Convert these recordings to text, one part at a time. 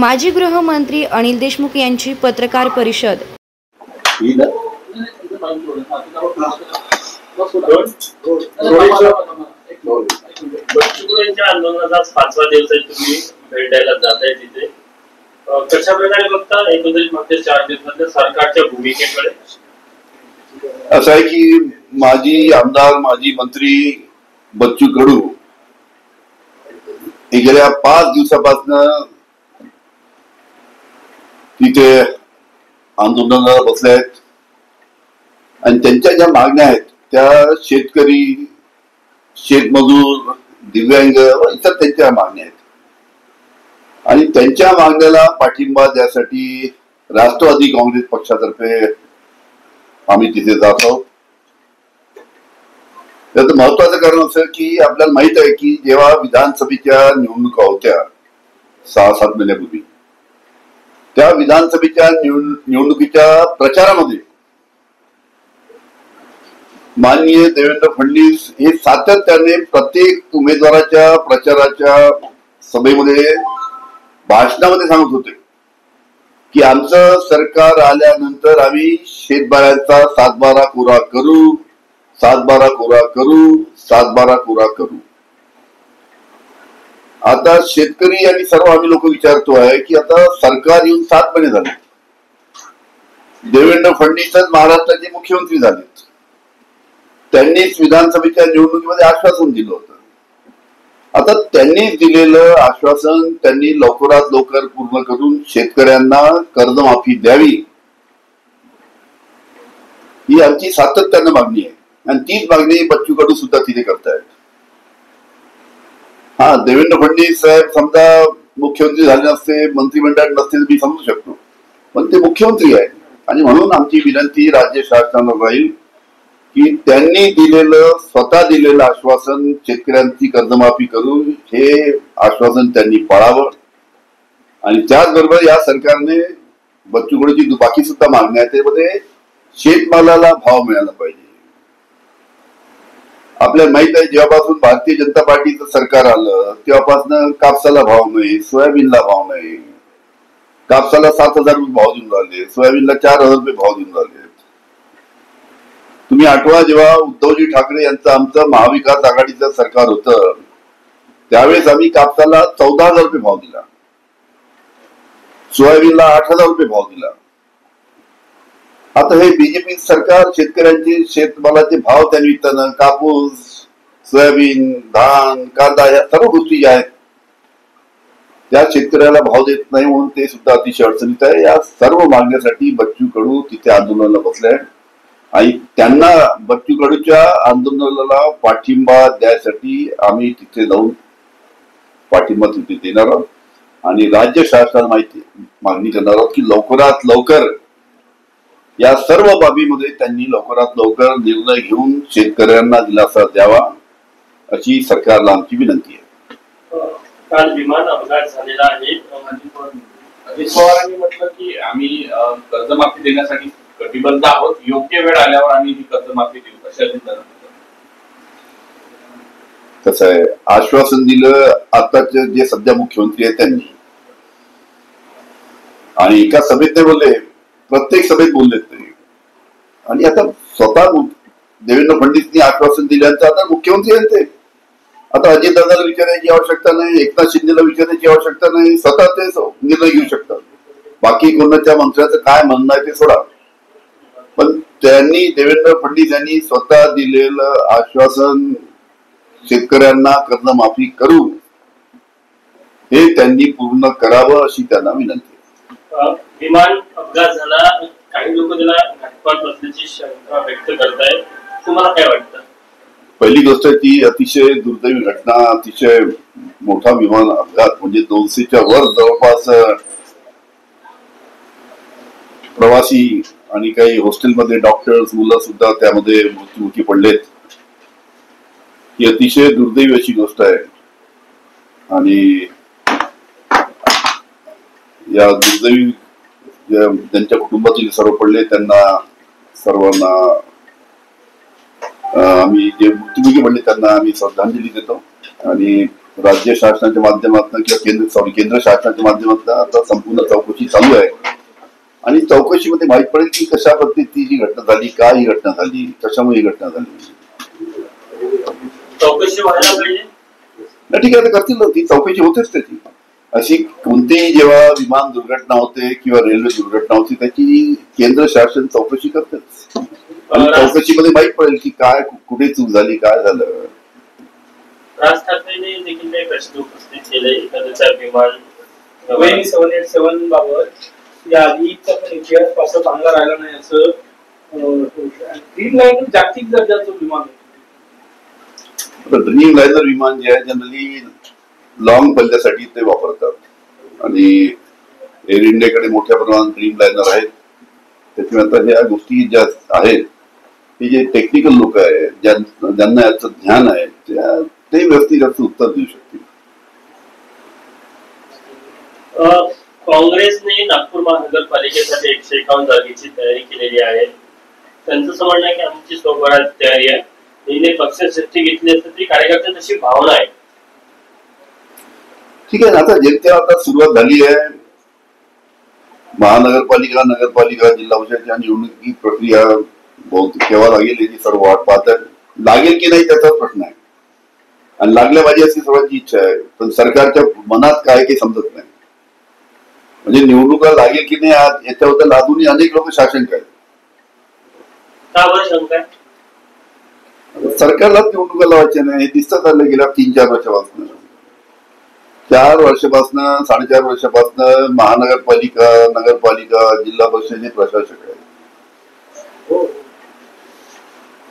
माजी गृहमंत्री अनिल देशमुख यांची पत्रकार परिषद। आंदोलनाचा 5वा दिवस आहे, तुम्ही भेट द्यायला जाताय तिथे, कशा प्रकारे बघता एकंदरीत मागच्या 4 दिवसांच्या सरकारच्या भूमिकेकडे? असं आहे की माजी आमदार माजी मंत्री बच्चू कडू हे गेल्या 5 दिवसापासून तिथे आंदोलनाला बसले आहेत आणि त्यांच्या ज्या मागण्या आहेत त्या शेतकरी, शेतमजूर, दिव्यांग व इतर त्यांच्या मागण्या आहेत आणि त्यांच्या मागण्याला पाठिंबा द्यासाठी राष्ट्रवादी काँग्रेस पक्षातर्फे आम्ही तिथे जात आहोत। त्याचं महत्वाचं कारण असं की आपल्याला माहित आहे की जेव्हा विधानसभेच्या निवडणुका होत्या 6-7 महिन्यापूर्वी, त्या विधानसभेच्या निवडणुकीच्या प्रचारामध्ये माननीय देवेंद्र फडणवीस हे सातत्याने प्रत्येक उमेदवाराच्या प्रचाराच्या सभेमध्ये, भाषणामध्ये सांगत होते की आमचं सरकार आल्यानंतर आम्ही शेतकऱ्यांचा 7/12 कोरा करू, 7/12 कोरा करू, 7/12 कोरा करू। आता शेतकरी आणि सर्व आम्ही लोक विचारतो आहे की आता सरकार येऊन 7 महिने झाले, देवेंद्र फडणवीसच महाराष्ट्राचे मुख्यमंत्री झालेत, त्यांनीच विधानसभेच्या निवडणुकीमध्ये आश्वासन दिलं होतं। आता त्यांनी दिलेलं आश्वासन त्यांनी लवकरात लवकर पूर्ण करून शेतकऱ्यांना कर्जमाफी द्यावी, ही आमची सातत्यानं मागणी आहे आणि तीच मागणी बच्चू कडू सुद्धा तिथे करतायत। हा, देवेंद्र फडणवीस साहेब समजा मुख्यमंत्री झाले नसते, मंत्रिमंडळात नसते तर मी समजू शकतो, पण ते मुख्यमंत्री आहेत आणि म्हणून आमची विनंती राज्य शासनाला राहील की त्यांनी दिलेलं, स्वतः दिलेलं आश्वासन शेतकऱ्यांची कर्जमाफी करून हे आश्वासन त्यांनी पाळावं आणि त्याचबरोबर या सरकारने बच्चू कडूची बाकी सुद्धा मागण्या आहेत, त्यामध्ये शेतमालाला भाव मिळाला पाहिजे। आपल्याला माहित आहे जेव्हापासून भारतीय जनता पार्टीचं सरकार आलं तेव्हापासून कापसाला भाव नाही, सोयाबीनला भाव नाही, कापसाला 7,000 रुपये भाव देऊन राहिले, सोयाबीनला 4,000 रुपये भाव देऊन राहिले। तुम्ही आठवा जेव्हा उद्धवजी ठाकरे यांचं आमचं महाविकास आघाडीचं सरकार होतं त्यावेळेस आम्ही कापसाला 14,000 रुपये भाव दिला, सोयाबीनला 8,000 रुपये भाव दिला। आता हे बीजेपी सरकार शेतकऱ्यांचे शेतमालाचे भाव त्या निमित्तानं कापूस, सोयाबीन, धान, कांदा या सर्व गोष्टी ज्या आहेत त्या शेतकऱ्याला भाव देत नाही म्हणून ते सुद्धा अतिशय अडचणीत आहे। या सर्व मागण्यासाठी बच्चू कडू तिथे आंदोलनाला बसले आहेत आणि त्यांना बच्चू कडूच्या आंदोलनाला पाठिंबा द्यायसाठी आम्ही तिथे जाऊन पाठिंबा तिथे देणार आहोत आणि राज्य शासनाला मागणी करणार आहोत की लवकरात लवकर या सर्व बाबीमध्ये त्यांनी लवकरात लवकर निर्णय घेऊन शेतकऱ्यांना दिलासा द्यावा अशी सरकारला आमची विनंती आहे। काल विमान अपघात झालेला आहे, अजित पवारांनी म्हटलं की आम्ही कर्जमाफी देण्यासाठी कटिबद्ध आहोत, योग्य वेळ आल्यावर आम्ही ही कर्जमाफी देऊ अशा कसं आहे, आश्वासन दिलं आताचे जे सध्या मुख्यमंत्री आहेत त्यांनी आणि एका सभेत ते बोलले, प्रत्येक सभेत बोललेत ते आणि आता स्वतः देवेंद्र फडणवीसनी आश्वासन दिल्यानंतर आता मुख्यमंत्री आहेत ते, आता अजितदादाला विचारायची आवश्यकता नाही, एकनाथ शिंदेला विचारायची आवश्यकता नाही, स्वतः ते निर्णय घेऊ शकतात। बाकी कोणाच्या मंत्र्याचं काय म्हणणं आहे ते सोडा, पण त्यांनी देवेंद्र फडणवीस यांनी स्वतः दिलेलं आश्वासन शेतकऱ्यांना कर्जमाफी करू हे त्यांनी पूर्ण करावं अशी त्यांना विनंती आहे। विमान अपघात झाला, काही लोक त्याला घातपात बसण्याची शंका व्यक्त करतायत, तुम्हाला काय वाटतं? पहिली गोष्ट ती अतिशय दुर्दैवी घटना, अतिशय मोठा विमान अपघात म्हणजे 200च्या वर जवळपास प्रवासी आणि काही हॉस्टेलमध्ये डॉक्टर्स, मुलं सुद्धा त्यामध्ये मृत्युमुखी पडलेत। ही अतिशय दुर्दैवी अशी गोष्ट आहे आणि या दुर्दैवी ज्यांच्या कुटुंबातील सर्व पडले त्यांना सर्वांना आम्ही जे मृत्युमुखी पडले त्यांना आम्ही श्रद्धांजली देतो आणि राज्य शासनाच्या माध्यमातून किंवा केंद्र शासनाच्या माध्यमातून आता संपूर्ण चौकशी चालू आहे आणि चौकशीमध्ये माहित पडेल की कशा पद्धतीची ही घटना झाली, काय ही घटना झाली, कशामुळे ही घटना झाली. चौकशी व्हायला पाहिजे ना. ठीक आहे, करतील ना, ती चौकशी होतेच त्याची. अशी कोणतीही जेव्हा विमान दुर्घटना होते किंवा रेल्वे दुर्घटना होती त्याची केंद्र शासन चौकशी करतेच आणि चौकशीमध्ये माहित पडेल की काय कुठे चूक झाली, काय झालं. राज ठाकरेंनी देखील काही प्रश्न उपस्थित केले एखाद्याचा विमान 787 बाबत या आधीचा पण इतिहास फारसा चांगला राहिला नाही असं. ड्रीम लाईनर जागतिक दर्जाचं विमान ड्रीम लायनर विमान जे आहे जनरली लॉंग पल्ल्यासाठी ते वापरतात आणि एअर इंडियाकडे मोठ्या प्रमाणात ड्रीम लायनर आहेत. त्याच्यामुळे आता ह्या गोष्टी ज्या आहेत ते जे टेक्निकल लोक आहेत ज्यांना याचं ज्ञान आहे ते व्यवस्थित याचं उत्तर देऊ शकतील. काँग्रेसने नागपूर महानगरपालिकेसाठी 151 जागेची तयारी केलेली आहे. त्यांचं असं म्हणणं आहे की आमची स्वबळाची तयारी आहे. हिने पक्षश्रेष्ठी घेतली असते तरी कार्यकर्त्यांची तशी भावना आहे. ठीक आहे ना, आता जेमतेम आता सुरुवात झाली आहे. महानगरपालिका, नगरपालिका, जिल्हा परिषदच्या निवडणुकी प्रक्रिया बहुतेक केव्हा लागेल याची सर्व वाट पाहतात. लागेल की नाही त्याचाच प्रश्न आहे आणि लागल्या पाहिजे अशी सर्वांची इच्छा आहे. पण सरकारच्या मनात काय काही समजत नाही. म्हणजे निवडणुका लागेल की नाही आज याच्याबद्दल अजूनही अनेक लोक शासक आहेत. का बरं शंका आहे? सरकारलाच निवडणुका लावायच्या नाही हे दिसत आलं गेल्या 3-4 वर्षापासून. 4 वर्षापासून 4.5 वर्षापासून महानगरपालिका, नगरपालिका, जिल्हा परिषदेचे प्रशासक आहेत.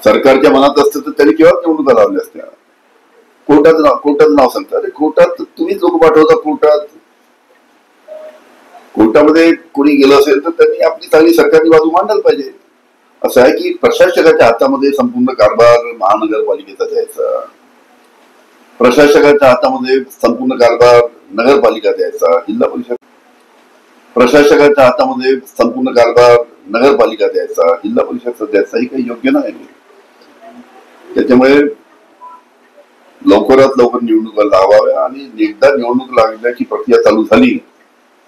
सरकारच्या मनात असतं तर त्यांनी केव्हा निवडणुका लावल्या असत्या. कोर्टाचं नाव सांगतात. अरे कोर्टात तुम्हीच लोक पाठवता. कोर्टामध्ये कोणी गेलं असेल तर त्यांनी आपली चांगली सरकारची बाजू मांडायला पाहिजे. असं आहे की प्रशासकाच्या हातामध्ये संपूर्ण कारभार महानगरपालिकेचा द्यायचा, प्रशासकाच्या हातामध्ये संपूर्ण कारभार नगरपालिका द्यायचा, जिल्हा परिषद प्रशासकाच्या हातामध्ये संपूर्ण कारभार नगरपालिका द्यायचा, जिल्हा परिषद द्यायचा, ही काही योग्य नाही. त्याच्यामुळे लवकरात लवकर निवडणुका लावाव्या आणि एकदा निवडणूक लागण्याची प्रक्रिया चालू झाली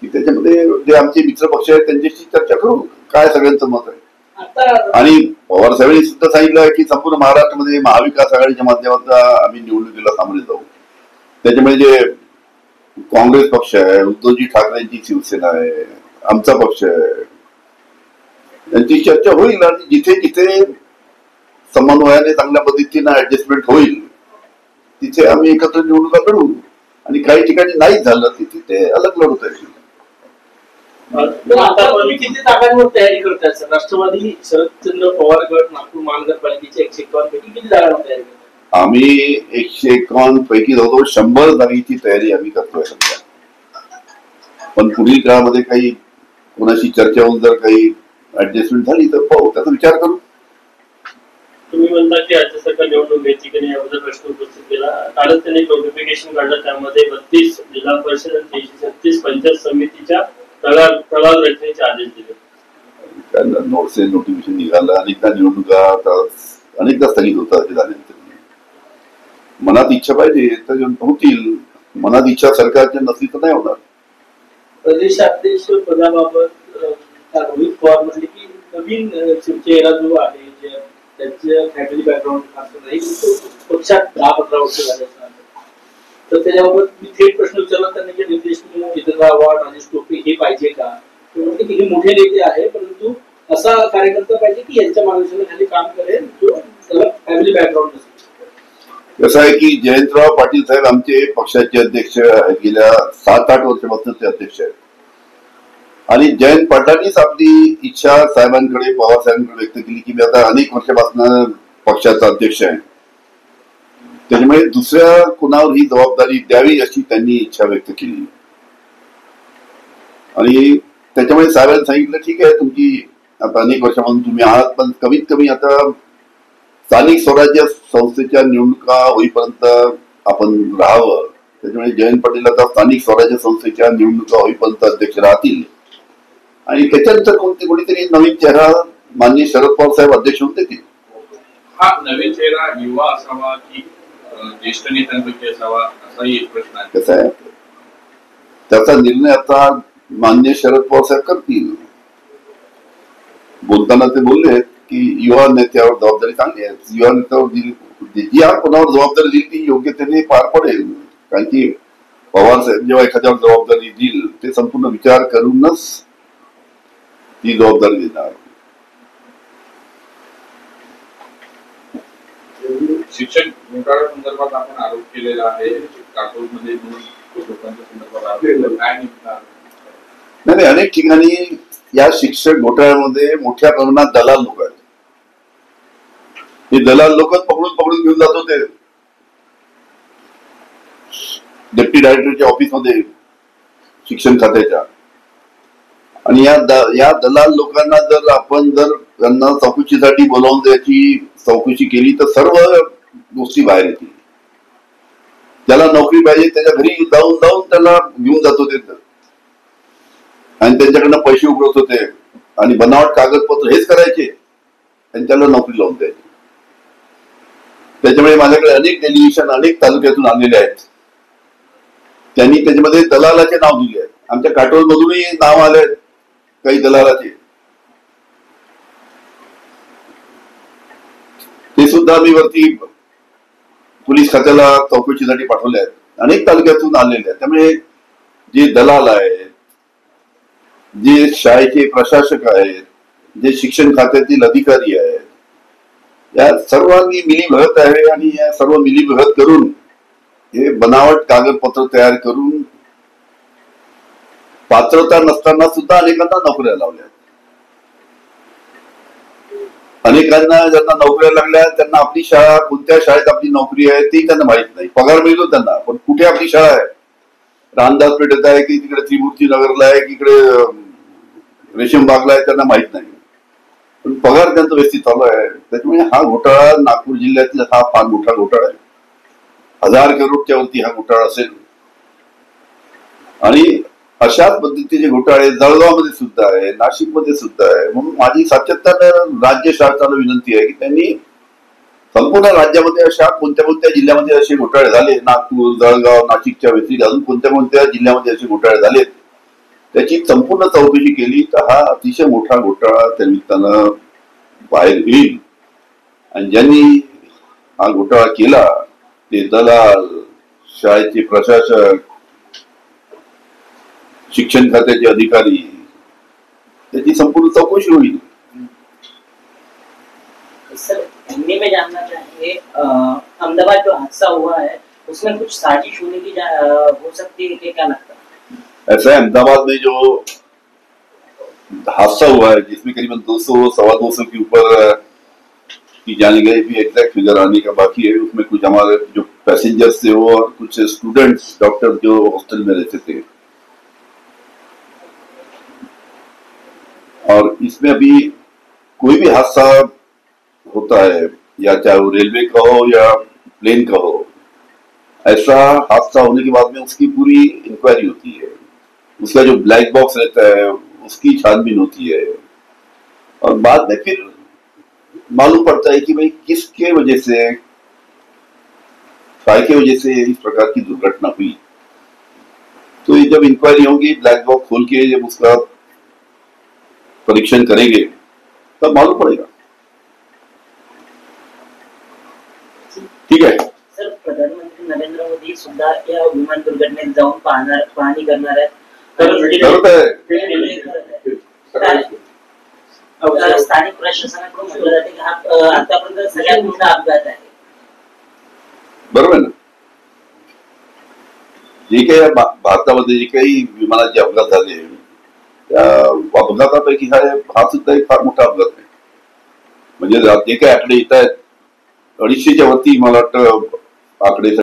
की त्याच्यामध्ये जे आमचे मित्र पक्ष आहेत त्यांच्याशी चर्चा करू काय सगळ्यांचं मत आहे. आणि पवार साहेबांनी सुद्धा सांगितलं की संपूर्ण महाराष्ट्रामध्ये महाविकास आघाडीच्या माध्यमातून आम्ही निवडणुकीला सामोरे जाऊ. त्याच्यामुळे जे काँग्रेस पक्ष आहे, उद्धवजी ठाकरेंची शिवसेना आहे, आमचा पक्ष आहे, यांची चर्चा होईल आणि जिथे जिथे समन्वयाने चांगल्या पद्धतीने ऍडजस्टमेंट होईल तिथे आम्ही एकत्र निवडणुका लढू आणि काही ठिकाणी नाही झालं तिथे ते अलग लढवता येईल. किती जागांवर तयारी करताय सर? राष्ट्रवादी शरदचंद्र पवार गट नागपूर महानगरपालिकेच्या 151 पैकी किती जागांवर तयारी करताय? आम्ही 151 पैकी जवळजवळ 100 जागेची तयारी आम्ही करतोय सध्या. पण पुढील काळामध्ये काही कोणाशी चर्चा होऊन जर काही ऍडजस्टमेंट झाली तर पाहू, त्याचा विचार करू. तुम्ही म्हणता की राज्य सरकार निवडणूक घ्यायची की नाही याबद्दल प्रश्न उपस्थित केला. कालच त्यांनी नोटिफिकेशन काढलं त्यामध्ये 32 जिल्हा परिषद आणि 336 पंचायत समितीच्या प्रभाग रचनेचे आदेश दिले. नोटिफिकेशन निघालं. अनेकदा निवडणुका अनेकदा स्थगित होतात. झाल्यानंतर मनात इच्छा पाहिजे तर होतील. मनात इच्छा सरकारच्या नसली तर नाही होणार. प्रदेशाध्यक्ष पदाबाबत रोहित पवार म्हटले की नवीन चेहरा जो आहे त्यांचं फॅमिली बॅकग्राऊंड असं नाही, पक्षात 10-15 वर्ष झाले तर त्याच्याबाबत मी थेट प्रश्न विचारला त्यांनी की नितेश जितेंद्र आव्हाड, राजेश टोपे हे पाहिजे का? ते म्हणते की हे मोठे नेते आहे परंतु असा कार्यकर्ता पाहिजे की यांच्या मार्गदर्शनाखाली काम करेल जो त्याला फॅमिली बॅकग्राऊंड असेल. कसं आहे की जयंतराव पाटील साहेब आमचे पक्षाचे अध्यक्ष गेल्या 7-8 वर्षापासून ते अध्यक्ष आहेत आणि जयंत पाटलांनीच आपली इच्छा साहेबांकडे, पवार साहेबांकडे व्यक्त केली की मी आता अनेक वर्षापासून पक्षाचा अध्यक्ष आहे. त्याच्यामुळे दुसऱ्या कुणावर ही जबाबदारी द्यावी अशी त्यांनी इच्छा व्यक्त केली आणि त्याच्यामुळे साहेबांनी सांगितलं ठीक आहे तुमची आता अनेक वर्षापासून तुम्ही आहात पण कमीत कमी आता स्थानिक स्वराज्य संस्थेच्या निवडणुका होईपर्यंत आपण राहावं. त्याच्यामुळे जयंत पाटील आता स्थानिक स्वराज्य संस्थेच्या निवडणुका होईपर्यंत अध्यक्ष राहतील आणि त्याच्यानंतर कोणीतरी नवीन चेहरा माननीय शरद पवार साहेब अध्यक्ष होऊन देतील. हा नवीन चेहरा युवा असावा की ज्येष्ठ नेत्यांपैकी असावा असाही एक प्रश्न आहे. कसं आहे, त्याचा निर्णय आता मान्य शरद पवार साहेब करतील. बोलताना ते बोलले की युवा नेत्यावर जबाबदारी चांगली आहे, युवा नेत्यावर दिली, जी कोणावर जबाबदारी दिली ती योग्यतेने पार पडेल. कारण की पवार साहेब जेव्हा एखाद्यावर जबाबदारी देईल ते संपूर्ण विचार करूनच ती जबाबदारी देणार. शिक्षक घोटाळ्या संदर्भात आपण आरोप केलेला आहे. काटोलमध्ये 2 लोकांच्या संदर्भात आरोप काय नेमका? नाही, अनेक ठिकाणी या शिक्षक घोटाळ्यामध्ये मोठ्या प्रमाणात दलाल लोक आहेत. हे दलाल लोक पकडून घेऊन जात होते डेप्टी डायरेक्टरच्या ऑफिसमध्ये शिक्षण खात्याच्या. आणि या दलाल लोकांना आपण त्यांना चौकशीसाठी बोलावून त्याची चौकशी केली तर सर्व गोष्टी बाहेर येतील. ज्याला नोकरी पाहिजे त्याच्या घरी जाऊन त्याला घेऊन जात होते आणि त्यांच्याकडनं पैसे उकळत होते आणि बनावट कागदपत्र हेच करायचे आणि त्याला नोकरी लावून द्यायची. त्याच्यामुळे माझ्याकडे अनेक डेलिगेशन अनेक तालुक्यातून आलेले आहेत. त्यांनी त्याच्यामध्ये दलालाचे नाव दिले आहेत. आमच्या काटोल मधूनही नाव आले काही दलालाचे. ते सुद्धा मी वरती पोलीस खात्याला चौकशीसाठी पाठवले आहेत. अनेक तालुक्यातून आलेले आहेत. त्यामुळे जे दलाल आहेत, जे शाळेचे प्रशासक आहेत, जे शिक्षण खात्यातील अधिकारी आहेत, या सर्वांनी मिलीभगत आहे आणि या सर्व मिलीभगत करून हे बनावट कागदपत्र तयार करून पात्रता नसताना सुद्धा अनेकांना नोकऱ्या लावल्या. अनेकांना ज्यांना नोकऱ्या लागल्या त्यांना आपली शाळा कोणत्या शाळेत आपली नोकरी आहे ते त्यांना माहित नाही. पगार मिळतो त्यांना, पण कुठे आपली शाळा आहे, रामदास पेठेत आहे की तिकडे त्रिमूर्ती नगरला आहे की इकडे रेशीमबागला आहे त्यांना माहित नाही. पण पगार त्यांचा व्यवस्थित चालू आहे. त्याच्यामुळे हा घोटाळा नागपूर जिल्ह्यातील हा फार मोठा घोटाळा आहे. 1000 करोडच्या वरती हा घोटाळा असेल. आणि अशाच पद्धतीचे घोटाळे जळगावमध्ये सुद्धा आहे, नाशिकमध्ये सुद्धा आहे. म्हणून माझी सातत्यानं राज्य शासनाला विनंती आहे की त्यांनी संपूर्ण राज्यामध्ये अशा कोणत्या जिल्ह्यामध्ये असे घोटाळे झाले, नागपूर, जळगाव, नाशिकच्या व्यतिरिक्त अजून कोणत्या जिल्ह्यामध्ये असे घोटाळे झालेत, त्याची संपूर्ण चौकशी केली तर हा अतिशय मोठा घोटाळा त्या निमित्तानं बाहेर येईल. आणि ज्यांनी हा घोटाळा केला ते दलाल, शाळेचे प्रशासक, शिक्षण खात्याचे अधिकारी, त्याची संपूर्ण चौकशी होईल. सर, हिंदी में जानना चाहिए, अहमदाबाद जो हादसा हुआ है उसमें कुछ साजिश होने की हो सकती है, क्या लगता है? ऐसा है, अहमदाबाद में जो हादसा हुआ है जिसमें करीबन 200-225 के ऊपर की जानी गई, भी एग्जैक्ट फिगर आने का बाकी है. उसमें कुछ हमारे जो पैसेंजर्स थे वो और कुछ स्टूडेंट्स, डॉक्टर जो हॉस्टल में रहते थे. और इसमें अभी कोई भी हादसा होता है, या चाहे वो रेलवे का हो या प्लेन का हो, ऐसा हादसा होने के बाद में उसकी पूरी इंक्वायरी होती है. उसका जो ब्लैक बॉक्स रहता है उसकी छानबीन होती है और बाद में फिर मालूम पड़ता है कि भाई किसके वजह से, काय के वजह से इस प्रकार की दुर्घटना हुई. तो ये जब इंक्वायरी होगी, ब्लैक बॉक्स खोल के जब उसका परीक्षण करेंगे तब मालूम पड़ेगा. ठीक आहे. सर, प्रधानमंत्री नरेंद्र मोदी सुद्धा या विमान दुर्घटनेत जाऊन पाहणी करणार आहेत. स्थानिक प्रशासनाकडून म्हटलं जाते की हा आतापर्यंत सगळ्यात मोठा अपघात आहे. बरोबर ना. जे काही भारतामध्ये जे काही विमानाचे अपघात झाले त्या अपघातापैकी हा सुद्धा एक फार मोठा अपघात आहे. म्हणजे जे काही आकडे येत आहेत 250च्या वरती मला वाटतं आकडे